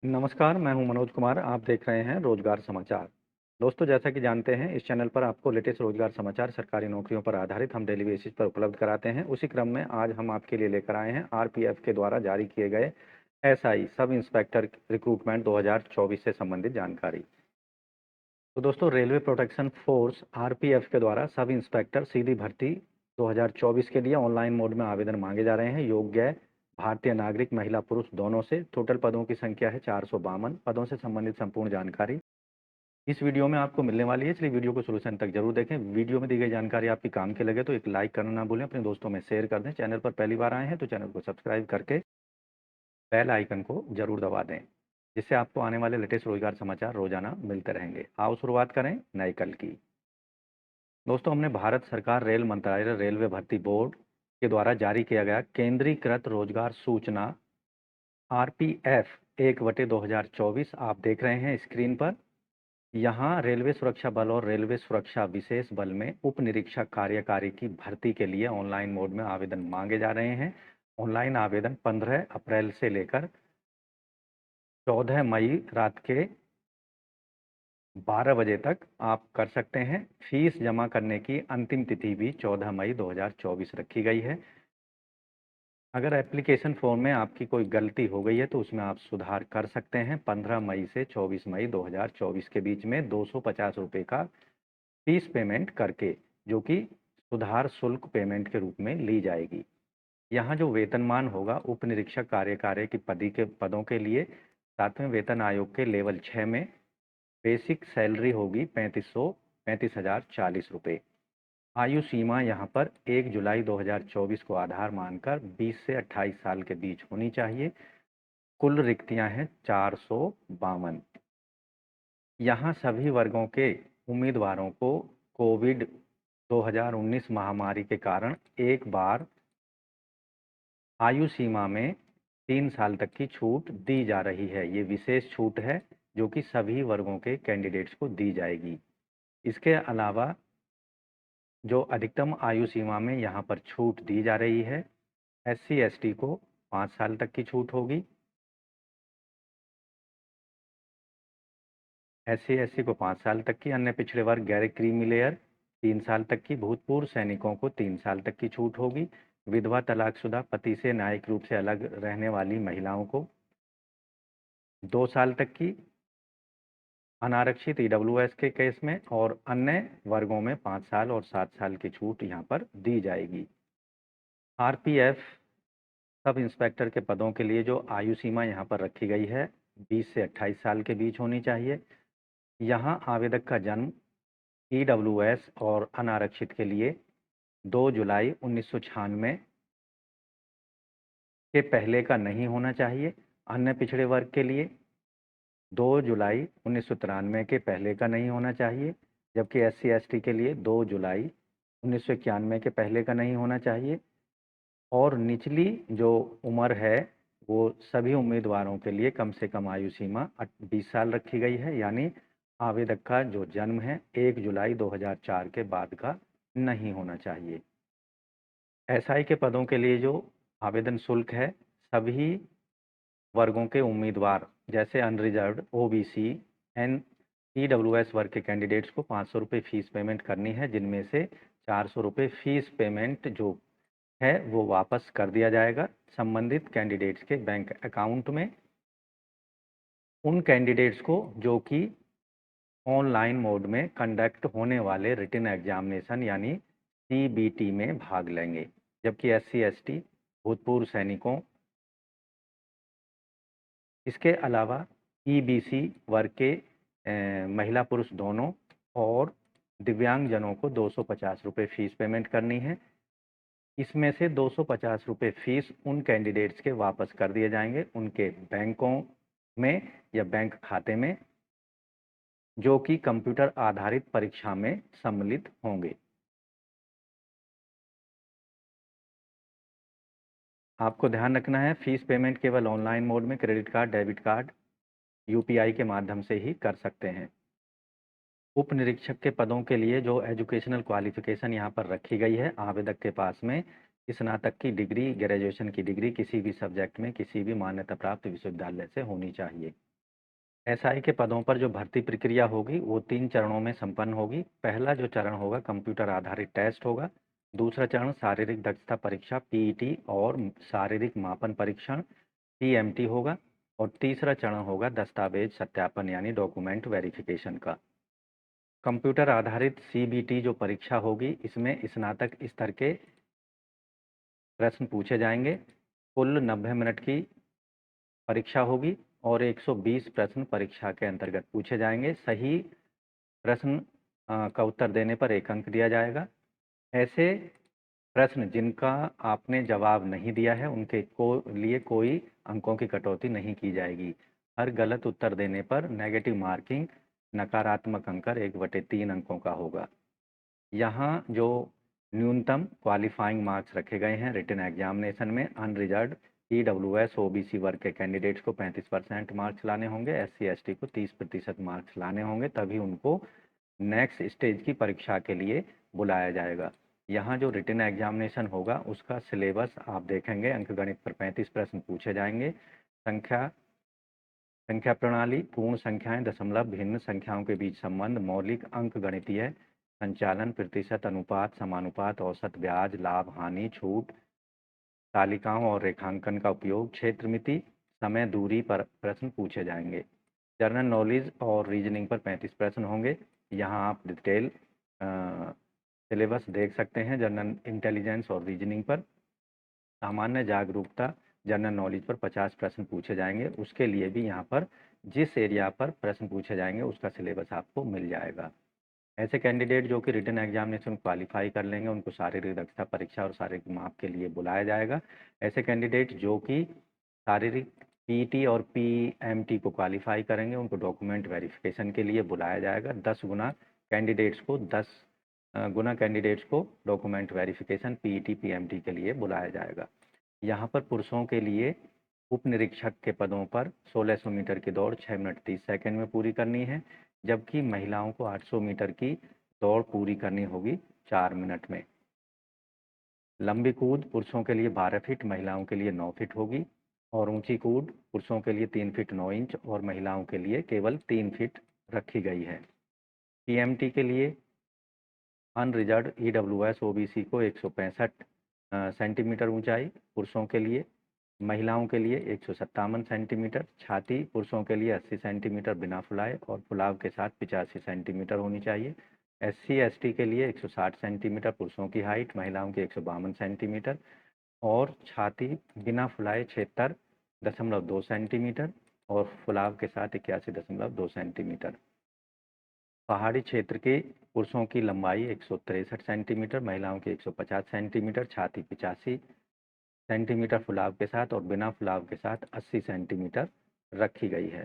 नमस्कार, मैं हूं मनोज कुमार। आप देख रहे हैं रोजगार समाचार। दोस्तों, जैसा कि जानते हैं, इस चैनल पर आपको लेटेस्ट रोजगार समाचार सरकारी नौकरियों पर आधारित हम डेली बेसिस पर उपलब्ध कराते हैं। उसी क्रम में आज हम आपके लिए लेकर आए हैं आरपीएफ के द्वारा जारी किए गए एसआई सब इंस्पेक्टर रिक्रूटमेंट 2024 से संबंधित जानकारी। तो दोस्तों, रेलवे प्रोटेक्शन फोर्स आरपीएफ के द्वारा सब इंस्पेक्टर सीधी भर्ती 2024 के लिए ऑनलाइन मोड में आवेदन मांगे जा रहे हैं। योग्य भारतीय नागरिक महिला पुरुष दोनों से। टोटल पदों की संख्या है 452। पदों से संबंधित संपूर्ण जानकारी इस वीडियो में आपको मिलने वाली है, इसलिए वीडियो को शुरू से अंत तक जरूर देखें। वीडियो में दी गई जानकारी आपकी काम की लगे तो एक लाइक करना ना भूलें, अपने दोस्तों में शेयर कर दें। चैनल पर पहली बार आए हैं तो चैनल को सब्सक्राइब करके बेल आइकन को जरूर दबा दें, जिससे आपको आने वाले लेटेस्ट रोजगार समाचार रोजाना मिलते रहेंगे। आओ शुरुआत करें नए कल की। दोस्तों, हमने भारत सरकार रेल मंत्रालय रेलवे भर्ती बोर्ड के द्वारा जारी किया गया केंद्रीकृत रोजगार सूचना आरपीएफ 1/2024 आप देख रहे हैं स्क्रीन पर। यहाँ रेलवे सुरक्षा बल और रेलवे सुरक्षा विशेष बल में उप निरीक्षक कार्यकारी की भर्ती के लिए ऑनलाइन मोड में आवेदन मांगे जा रहे हैं। ऑनलाइन आवेदन 15 अप्रैल से लेकर 14 मई रात के 12 बजे तक आप कर सकते हैं। फीस जमा करने की अंतिम तिथि भी 14 मई 2024 रखी गई है। अगर एप्लीकेशन फॉर्म में आपकी कोई गलती हो गई है तो उसमें आप सुधार कर सकते हैं। 15 मई से 24 मई 2024 के बीच में 250 रुपये का फीस पेमेंट करके, जो कि सुधार शुल्क पेमेंट के रूप में ली जाएगी। यहाँ जो वेतनमान होगा उप निरीक्षक कार्यकारी की पदों के लिए 7वें वेतन आयोग के लेवल 6 में बेसिक सैलरी होगी 35,40 रुपये। आयु सीमा यहाँ पर 1 जुलाई 2024 को आधार मानकर 20 से 28 साल के बीच होनी चाहिए। कुल रिक्तियां हैं 452। यहाँ सभी वर्गों के उम्मीदवारों को कोविड 2019 महामारी के कारण एक बार आयु सीमा में 3 साल तक की छूट दी जा रही है। ये विशेष छूट है जो कि सभी वर्गों के कैंडिडेट्स को दी जाएगी। इसके अलावा जो अधिकतम आयु सीमा में यहाँ पर छूट दी जा रही है, SC ST को 5 साल तक की छूट होगी। SC SC को 5 साल तक की, अन्य पिछड़े वर्ग गैर क्रीमी लेयर 3 साल तक की, भूतपूर्व सैनिकों को 3 साल तक की छूट होगी। विधवा तलाकशुदा पति से न्यायिक रूप से अलग रहने वाली महिलाओं को 2 साल तक की, अनारक्षित EWS के केस में और अन्य वर्गों में 5 साल और 7 साल की छूट यहाँ पर दी जाएगी। आरपीएफ सब इंस्पेक्टर के पदों के लिए जो आयु सीमा यहाँ पर रखी गई है 20 से 28 साल के बीच होनी चाहिए। यहाँ आवेदक का जन्म EWS और अनारक्षित के लिए 2 जुलाई 1996 के पहले का नहीं होना चाहिए। अन्य पिछड़े वर्ग के लिए 2 जुलाई 1993 के पहले का नहीं होना चाहिए, जबकि SC ST के लिए 2 जुलाई 1991 के पहले का नहीं होना चाहिए। और निचली जो उम्र है वो सभी उम्मीदवारों के लिए कम से कम आयु सीमा 20 साल रखी गई है, यानी आवेदक का जो जन्म है 1 जुलाई 2004 के बाद का नहीं होना चाहिए। SI के पदों के लिए जो आवेदन शुल्क है, सभी वर्गों के उम्मीदवार जैसे अनरिजर्व्ड, OBC, EWS वर्ग के कैंडिडेट्स को 500 रुपये फीस पेमेंट करनी है, जिनमें से 400 रुपये फीस पेमेंट जो है वो वापस कर दिया जाएगा संबंधित कैंडिडेट्स के बैंक अकाउंट में। उन कैंडिडेट्स को जो कि ऑनलाइन मोड में कंडक्ट होने वाले रिटन एग्जामिनेशन यानी CBT में भाग लेंगे, जबकि SC ST, भूतपूर्व सैनिकों, इसके अलावा EBC वर्ग के महिला पुरुष दोनों और दिव्यांगजनों को 250 रुपये फीस पेमेंट करनी है। इसमें से 250 रुपये फीस उन कैंडिडेट्स के वापस कर दिए जाएंगे उनके बैंकों में या बैंक खाते में जो कि कंप्यूटर आधारित परीक्षा में सम्मिलित होंगे। आपको ध्यान रखना है, फीस पेमेंट केवल ऑनलाइन मोड में credit card, debit card, UPI के माध्यम से ही कर सकते हैं। उप निरीक्षक के पदों के लिए जो एजुकेशनल क्वालिफिकेशन यहाँ पर रखी गई है, आवेदक के पास में स्नातक की डिग्री, ग्रेजुएशन की डिग्री किसी भी सब्जेक्ट में किसी भी मान्यता प्राप्त विश्वविद्यालय से होनी चाहिए। एसआई के पदों पर जो भर्ती प्रक्रिया होगी वो 3 चरणों में संपन्न होगी। पहला जो चरण होगा कंप्यूटर आधारित टेस्ट होगा। दूसरा चरण शारीरिक दक्षता परीक्षा पीईटी और शारीरिक मापन परीक्षण टीएमटी होगा। और तीसरा चरण होगा दस्तावेज सत्यापन यानी डॉक्यूमेंट वेरिफिकेशन का। कंप्यूटर आधारित सीबीटी जो परीक्षा होगी इसमें स्नातक स्तर के प्रश्न पूछे जाएंगे। कुल 90 मिनट की परीक्षा होगी और 120 प्रश्न परीक्षा के अंतर्गत पूछे जाएंगे। सही प्रश्न का उत्तर देने पर 1 अंक दिया जाएगा। ऐसे प्रश्न जिनका आपने जवाब नहीं दिया है उनके लिए कोई अंकों की कटौती नहीं की जाएगी। हर गलत उत्तर देने पर नेगेटिव मार्किंग नकारात्मक अंकर 1/3 अंकों का होगा। यहाँ जो न्यूनतम क्वालिफाइंग मार्क्स रखे गए हैं रिटन एग्जामिनेशन में अनरिजर्व ईडब्ल्यूएस ओबीसी वर्ग के कैंडिडेट्स को 35% मार्क्स लाने होंगे, एससी एसटी को 30% मार्क्स लाने होंगे, तभी उनको नेक्स्ट स्टेज की परीक्षा के लिए बुलाया जाएगा। यहाँ जो रिटन एग्जामिनेशन होगा उसका सिलेबस आप देखेंगे। अंकगणित पर 35 प्रश्न पूछे जाएंगे। संख्या प्रणाली, पूर्ण संख्याएं, दशमलव, भिन्न संख्याओं के बीच संबंध, मौलिक अंकगणितीय संचालन, प्रतिशत, अनुपात, समानुपात, औसत, ब्याज, लाभ, हानि, छूट, तालिकाओं और रेखांकन का उपयोग, क्षेत्र मिति, समय, दूरी पर प्रश्न पूछे जाएंगे। जनरल नॉलेज और रीजनिंग पर 35 प्रश्न होंगे। यहाँ आप डिटेल सिलेबस देख सकते हैं। जनरल इंटेलिजेंस और रीजनिंग पर, सामान्य जागरूकता, जनरल नॉलेज पर 50 प्रश्न पूछे जाएंगे। उसके लिए भी यहाँ पर जिस एरिया पर प्रश्न पूछे जाएंगे उसका सिलेबस आपको मिल जाएगा। ऐसे कैंडिडेट जो कि रिटन एग्जामिनेशन क्वालिफाई कर लेंगे उनको शारीरिक दक्षता परीक्षा और शारीरिक माप के लिए बुलाया जाएगा। ऐसे कैंडिडेट जो कि शारीरिक पीटी और पीएमटी को क्वालिफाई करेंगे उनको डॉक्यूमेंट वेरिफिकेशन के लिए बुलाया जाएगा। 10 गुना कैंडिडेट्स को डॉक्यूमेंट वेरिफिकेशन पीईटी पीएमटी के लिए बुलाया जाएगा। यहाँ पर पुरुषों के लिए उप निरीक्षक के पदों पर 1600 मीटर की दौड़ 6 मिनट 30 सेकंड में पूरी करनी है, जबकि महिलाओं को 800 मीटर की दौड़ पूरी करनी होगी 4 मिनट में। लंबी कूद पुरुषों के लिए 12 फीट, महिलाओं के लिए 9 फीट होगी। और ऊंची कूद पुरुषों के लिए 3 फीट 9 इंच और महिलाओं के लिए केवल 3 फीट रखी गई है। पीएमटी के लिए अनरिजर्व ईडब्ल्यूएस ओबीसी को 165 सेंटीमीटर ऊंचाई पुरुषों के लिए, महिलाओं के लिए 157 सेंटीमीटर, छाती पुरुषों के लिए 80 सेंटीमीटर बिना फुलाए और फुलाव के साथ 85 सेंटीमीटर होनी चाहिए। एससी एसटी के लिए 160 सेंटीमीटर पुरुषों की हाइट, महिलाओं की 152 सेंटीमीटर और छाती बिना फुलाए 76.2 सेंटीमीटर और फुलाव के साथ 81.2 सेंटीमीटर। पहाड़ी क्षेत्र के पुरुषों की लंबाई 163 सेंटीमीटर, महिलाओं की 150 सेंटीमीटर, छाती 85 सेंटीमीटर फुलाव के साथ और बिना फुलाव के साथ 80 सेंटीमीटर रखी गई है।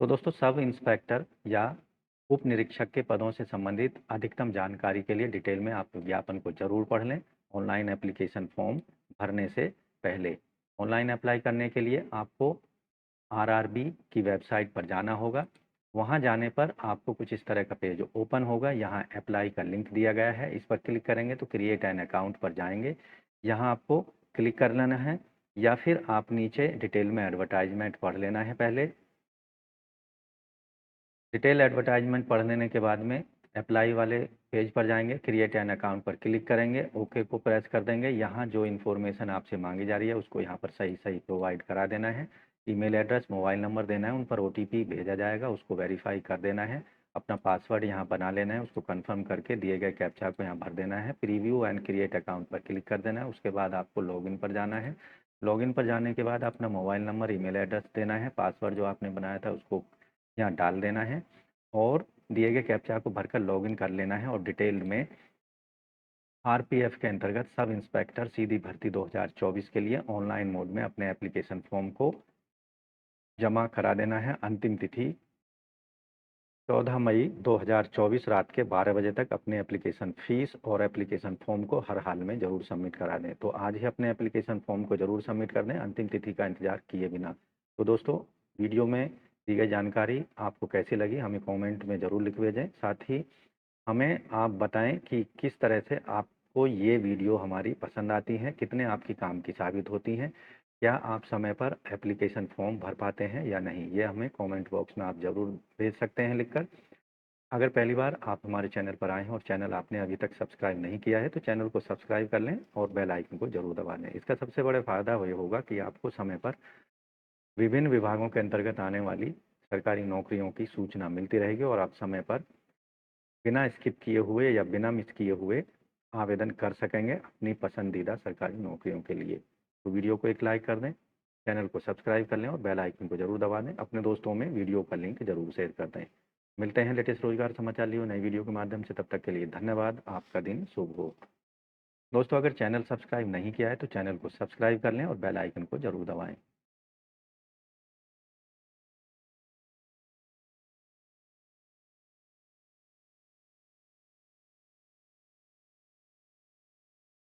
तो दोस्तों सब इंस्पेक्टर या उप निरीक्षक के पदों से संबंधित अधिकतम जानकारी के लिए डिटेल में आप विज्ञापन को जरूर पढ़ लें। ऑनलाइन एप्लीकेशन फॉर्म भरने से पहले ऑनलाइन अप्लाई करने के लिए आपको आरआरबी की वेबसाइट पर जाना होगा। वहां जाने पर आपको कुछ इस तरह का पेज ओपन होगा। यहाँ अप्लाई का लिंक दिया गया है, इस पर क्लिक करेंगे तो क्रिएट एन अकाउंट पर जाएंगे। यहाँ आपको क्लिक कर लेना है या फिर आप नीचे डिटेल में एडवर्टाइजमेंट पढ़ लेना है। पहले डिटेल एडवर्टाइजमेंट पढ़ लेने के बाद में अप्लाई वाले पेज पर जाएंगे, क्रिएट एन अकाउंट पर क्लिक करेंगे, ओके को प्रेस कर देंगे। यहाँ जो इन्फॉर्मेशन आपसे मांगी जा रही है उसको यहाँ पर सही सही प्रोवाइड करा देना है। ईमेल एड्रेस, मोबाइल नंबर देना है, उन पर ओटीपी भेजा जाएगा, उसको वेरीफाई कर देना है। अपना पासवर्ड यहाँ बना लेना है, उसको कंफर्म करके दिए गए कैप्चा को यहाँ भर देना है। प्रीव्यू एंड क्रिएट अकाउंट पर क्लिक कर देना है। उसके बाद आपको लॉगिन पर जाना है। लॉगिन पर जाने के बाद अपना मोबाइल नंबर, ईमेल एड्रेस देना है, पासवर्ड जो आपने बनाया था उसको यहाँ डाल देना है और दिए गए कैप्चा को भरकर लॉगिन कर लेना है। और डिटेल में आरपीएफ के अंतर्गत सब इंस्पेक्टर सीधी भर्ती 2024 के लिए ऑनलाइन मोड में अपने एप्लीकेशन फॉर्म को जमा करा देना है। अंतिम तिथि 14 मई 2024 रात के 12 बजे तक अपने एप्लीकेशन फीस और एप्लीकेशन फॉर्म को हर हाल में ज़रूर सबमिट करा दें। तो आज ही अपने एप्लीकेशन फॉर्म को ज़रूर सबमिट कर दें, अंतिम तिथि का इंतजार किए बिना। तो दोस्तों वीडियो में दी गई जानकारी आपको कैसी लगी हमें कमेंट में ज़रूर लिख भेजें। साथ ही हमें आप बताएं कि किस तरह से आपको ये वीडियो हमारी पसंद आती हैं, कितने आपकी काम की साबित होती हैं। क्या आप समय पर एप्लीकेशन फॉर्म भर पाते हैं या नहीं? ये हमें कमेंट बॉक्स में आप ज़रूर भेज सकते हैं लिखकर। अगर पहली बार आप हमारे चैनल पर आए हैं और चैनल आपने अभी तक सब्सक्राइब नहीं किया है तो चैनल को सब्सक्राइब कर लें और बेल आइकन को ज़रूर दबा लें। इसका सबसे बड़ा फ़ायदा ये होगा कि आपको समय पर विभिन्न विभागों के अंतर्गत आने वाली सरकारी नौकरियों की सूचना मिलती रहेगी और आप समय पर बिना स्किप किए हुए या बिना मिस किए हुए आवेदन कर सकेंगे अपनी पसंदीदा सरकारी नौकरियों के लिए। तो वीडियो को एक लाइक कर दें, चैनल को सब्सक्राइब कर लें और बेल आइकन को ज़रूर दबा दें। अपने दोस्तों में वीडियो का लिंक ज़रूर शेयर कर दें। मिलते हैं लेटेस्ट रोजगार समाचार लिए नई वीडियो के माध्यम से। तब तक के लिए धन्यवाद। आपका दिन शुभ हो। दोस्तों, अगर चैनल सब्सक्राइब नहीं किया है तो चैनल को सब्सक्राइब कर लें और बेल आइकन को ज़रूर दबाएं।